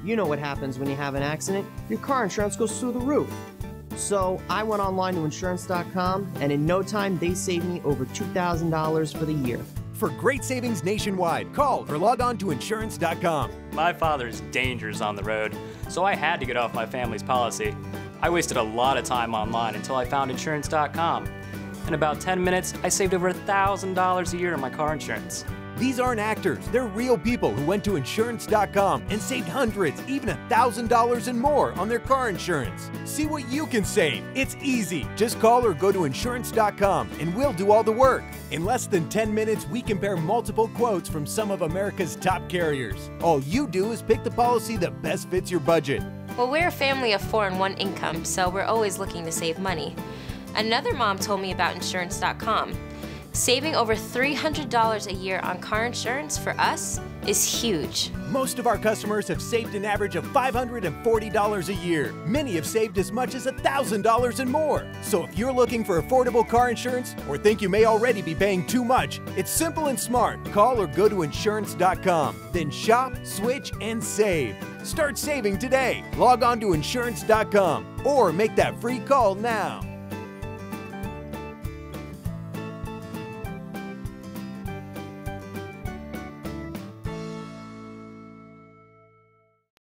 You know what happens when you have an accident. Your car insurance goes through the roof. So I went online to insurance.com, and in no time, they saved me over $2,000 for the year. For great savings nationwide, call or log on to insurance.com. My father's dangerous on the road, so I had to get off my family's policy. I wasted a lot of time online until I found insurance.com. In about 10 minutes, I saved over $1,000 a year on my car insurance. These aren't actors, they're real people who went to insurance.com and saved hundreds, even $1,000 and more on their car insurance. See what you can save. It's easy. Just call or go to insurance.com and we'll do all the work. In less than 10 minutes, we compare multiple quotes from some of America's top carriers. All you do is pick the policy that best fits your budget. Well, we're a family of 4 on one income, so we're always looking to save money. Another mom told me about insurance.com. Saving over $300 a year on car insurance for us is huge. Most of our customers have saved an average of $540 a year. Many have saved as much as $1,000 and more. So if you're looking for affordable car insurance or think you may already be paying too much, it's simple and smart. Call or go to insurance.com. Then shop, switch, and save. Start saving today. Log on to insurance.com or make that free call now.